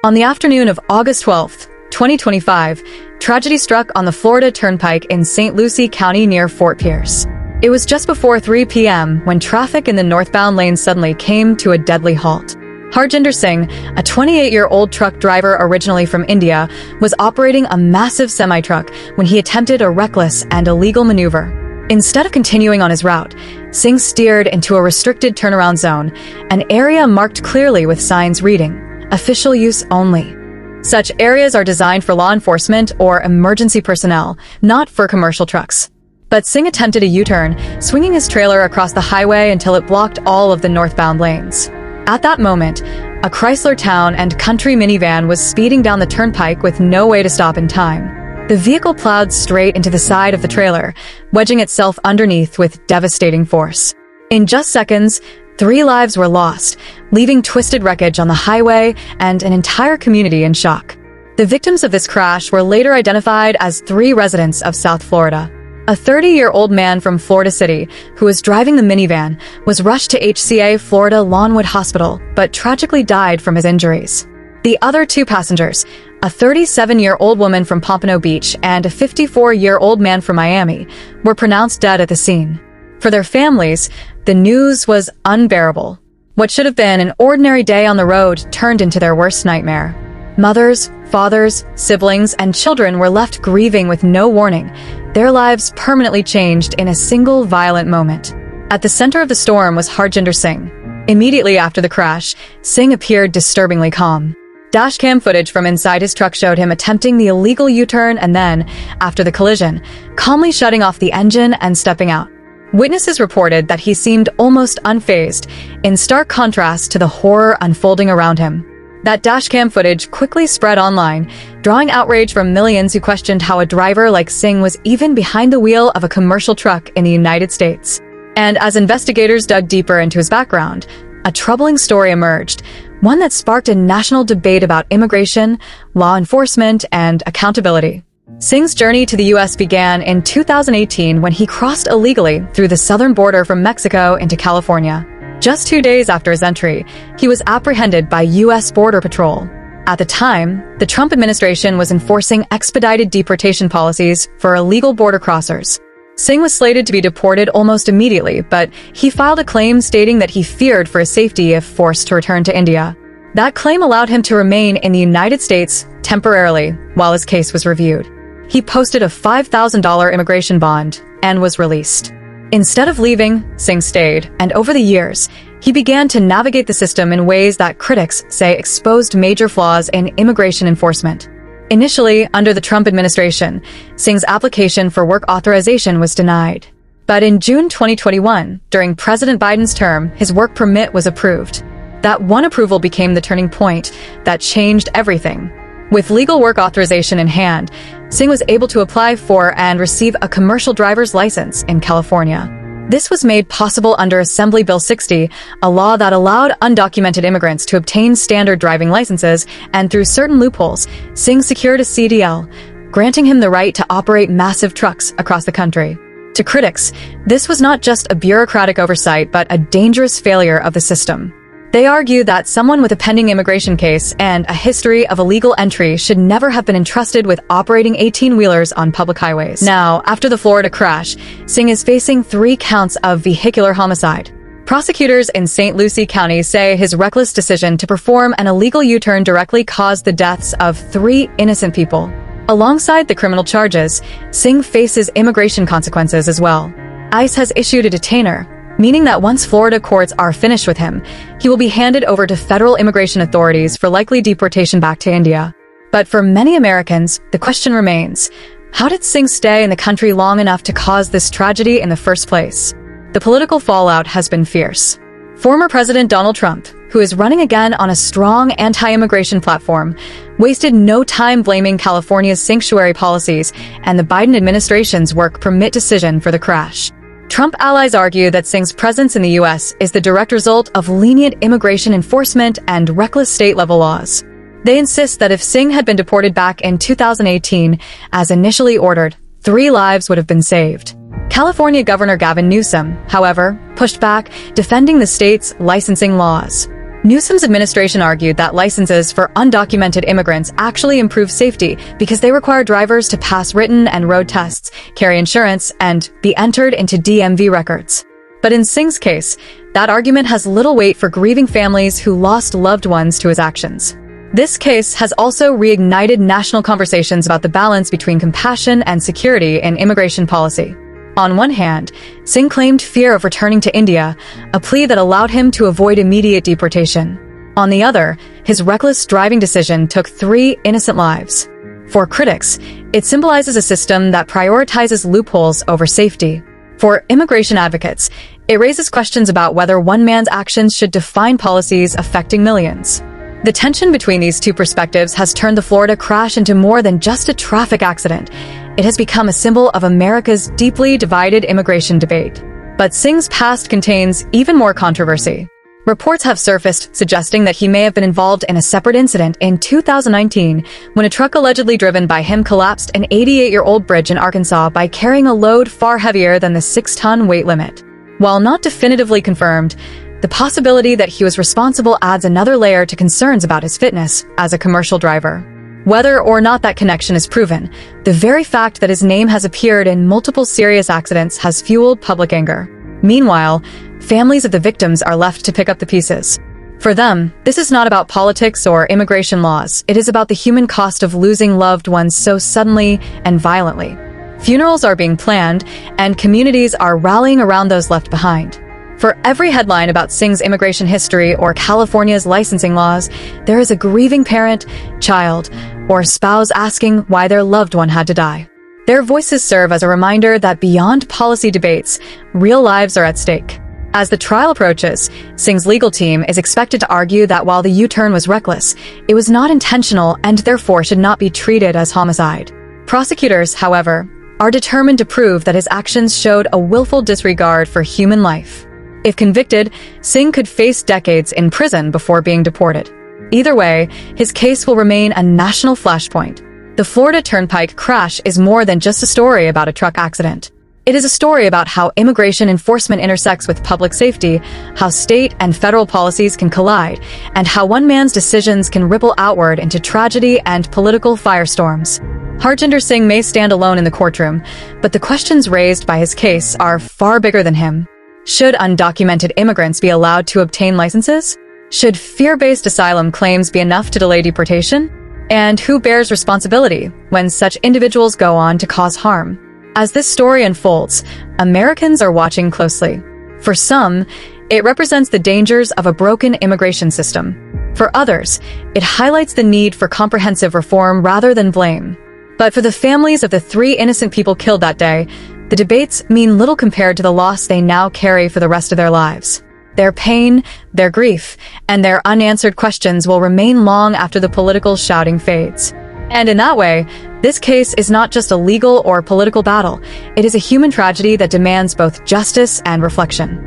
On the afternoon of August 12, 2025, tragedy struck on the Florida Turnpike in St. Lucie County near Fort Pierce. It was just before 3 p.m. when traffic in the northbound lane suddenly came to a deadly halt. Harjinder Singh, a 28-year-old truck driver originally from India, was operating a massive semi-truck when he attempted a reckless and illegal maneuver. Instead of continuing on his route, Singh steered into a restricted turnaround zone, an area marked clearly with signs reading, "Official use only." Such areas are designed for law enforcement or emergency personnel, not for commercial trucks. But Singh attempted a U-turn, swinging his trailer across the highway until it blocked all of the northbound lanes. At that moment, a Chrysler Town and Country minivan was speeding down the turnpike with no way to stop in time. The vehicle plowed straight into the side of the trailer, wedging itself underneath with devastating force. In just seconds, 3 lives were lost, leaving twisted wreckage on the highway and an entire community in shock. The victims of this crash were later identified as 3 residents of South Florida. A 30-year-old man from Florida City, who was driving the minivan, was rushed to HCA Florida Lawnwood Hospital, but tragically died from his injuries. The other 2 passengers, a 37-year-old woman from Pompano Beach and a 54-year-old man from Miami, were pronounced dead at the scene. For their families, the news was unbearable. What should have been an ordinary day on the road turned into their worst nightmare. Mothers, fathers, siblings, and children were left grieving with no warning, their lives permanently changed in a single violent moment. At the center of the storm was Harjinder Singh. Immediately after the crash, Singh appeared disturbingly calm. Dashcam footage from inside his truck showed him attempting the illegal U-turn and then, after the collision, calmly shutting off the engine and stepping out. Witnesses reported that he seemed almost unfazed, in stark contrast to the horror unfolding around him. That dashcam footage quickly spread online, drawing outrage from millions who questioned how a driver like Singh was even behind the wheel of a commercial truck in the United States. And as investigators dug deeper into his background, a troubling story emerged, one that sparked a national debate about immigration, law enforcement, and accountability. Singh's journey to the U.S. began in 2018 when he crossed illegally through the southern border from Mexico into California. Just 2 days after his entry, he was apprehended by U.S. Border Patrol. At the time, the Trump administration was enforcing expedited deportation policies for illegal border crossers. Singh was slated to be deported almost immediately, but he filed a claim stating that he feared for his safety if forced to return to India. That claim allowed him to remain in the United States temporarily while his case was reviewed. He posted a $5,000 immigration bond and was released. Instead of leaving, Singh stayed, and over the years, he began to navigate the system in ways that critics say exposed major flaws in immigration enforcement. Initially, under the Trump administration, Singh's application for work authorization was denied. But in June 2021, during President Biden's term, his work permit was approved. That one approval became the turning point that changed everything. With legal work authorization in hand, Singh was able to apply for and receive a commercial driver's license in California. This was made possible under Assembly Bill 60, a law that allowed undocumented immigrants to obtain standard driving licenses, and through certain loopholes, Singh secured a CDL, granting him the right to operate massive trucks across the country. To critics, this was not just a bureaucratic oversight but a dangerous failure of the system. They argue that someone with a pending immigration case and a history of illegal entry should never have been entrusted with operating 18-wheelers on public highways. Now, after the Florida crash, Singh is facing 3 counts of vehicular homicide. Prosecutors in St. Lucie County say his reckless decision to perform an illegal U-turn directly caused the deaths of 3 innocent people. Alongside the criminal charges, Singh faces immigration consequences as well. ICE has issued a detainer, meaning that once Florida courts are finished with him, he will be handed over to federal immigration authorities for likely deportation back to India. But for many Americans, the question remains, how did Singh stay in the country long enough to cause this tragedy in the first place? The political fallout has been fierce. Former President Donald Trump, who is running again on a strong anti-immigration platform, wasted no time blaming California's sanctuary policies and the Biden administration's work permit decision for the crash. Trump allies argue that Singh's presence in the U.S. is the direct result of lenient immigration enforcement and reckless state-level laws. They insist that if Singh had been deported back in 2018, as initially ordered, 3 lives would have been saved. California Governor Gavin Newsom, however, pushed back, defending the state's licensing laws. Newsom's administration argued that licenses for undocumented immigrants actually improve safety because they require drivers to pass written and road tests, carry insurance, and be entered into DMV records. But in Singh's case, that argument has little weight for grieving families who lost loved ones to his actions. This case has also reignited national conversations about the balance between compassion and security in immigration policy. On one hand, Singh claimed fear of returning to India, a plea that allowed him to avoid immediate deportation. On the other, his reckless driving decision took 3 innocent lives. For critics, it symbolizes a system that prioritizes loopholes over safety. For immigration advocates, it raises questions about whether one man's actions should define policies affecting millions. The tension between these two perspectives has turned the Florida crash into more than just a traffic accident. It has become a symbol of America's deeply divided immigration debate. But Singh's past contains even more controversy. Reports have surfaced suggesting that he may have been involved in a separate incident in 2019 when a truck allegedly driven by him collapsed an 88-year-old bridge in Arkansas by carrying a load far heavier than the 6-ton weight limit. While not definitively confirmed, the possibility that he was responsible adds another layer to concerns about his fitness as a commercial driver. Whether or not that connection is proven, the very fact that his name has appeared in multiple serious accidents has fueled public anger. Meanwhile, families of the victims are left to pick up the pieces. For them, this is not about politics or immigration laws. It is about the human cost of losing loved ones so suddenly and violently. Funerals are being planned, and communities are rallying around those left behind. For every headline about Singh's immigration history or California's licensing laws, there is a grieving parent, child, or spouse asking why their loved one had to die. Their voices serve as a reminder that beyond policy debates, real lives are at stake. As the trial approaches, Singh's legal team is expected to argue that while the U-turn was reckless, it was not intentional and therefore should not be treated as homicide. Prosecutors, however, are determined to prove that his actions showed a willful disregard for human life. If convicted, Singh could face decades in prison before being deported. Either way, his case will remain a national flashpoint. The Florida Turnpike crash is more than just a story about a truck accident. It is a story about how immigration enforcement intersects with public safety, how state and federal policies can collide, and how one man's decisions can ripple outward into tragedy and political firestorms. Harjinder Singh may stand alone in the courtroom, but the questions raised by his case are far bigger than him. Should undocumented immigrants be allowed to obtain licenses? Should fear-based asylum claims be enough to delay deportation? And who bears responsibility when such individuals go on to cause harm? As this story unfolds, Americans are watching closely. For some, it represents the dangers of a broken immigration system. For others, it highlights the need for comprehensive reform rather than blame. But for the families of the 3 innocent people killed that day, the debates mean little compared to the loss they now carry for the rest of their lives. Their pain, their grief, and their unanswered questions will remain long after the political shouting fades. And in that way, this case is not just a legal or political battle. It is a human tragedy that demands both justice and reflection.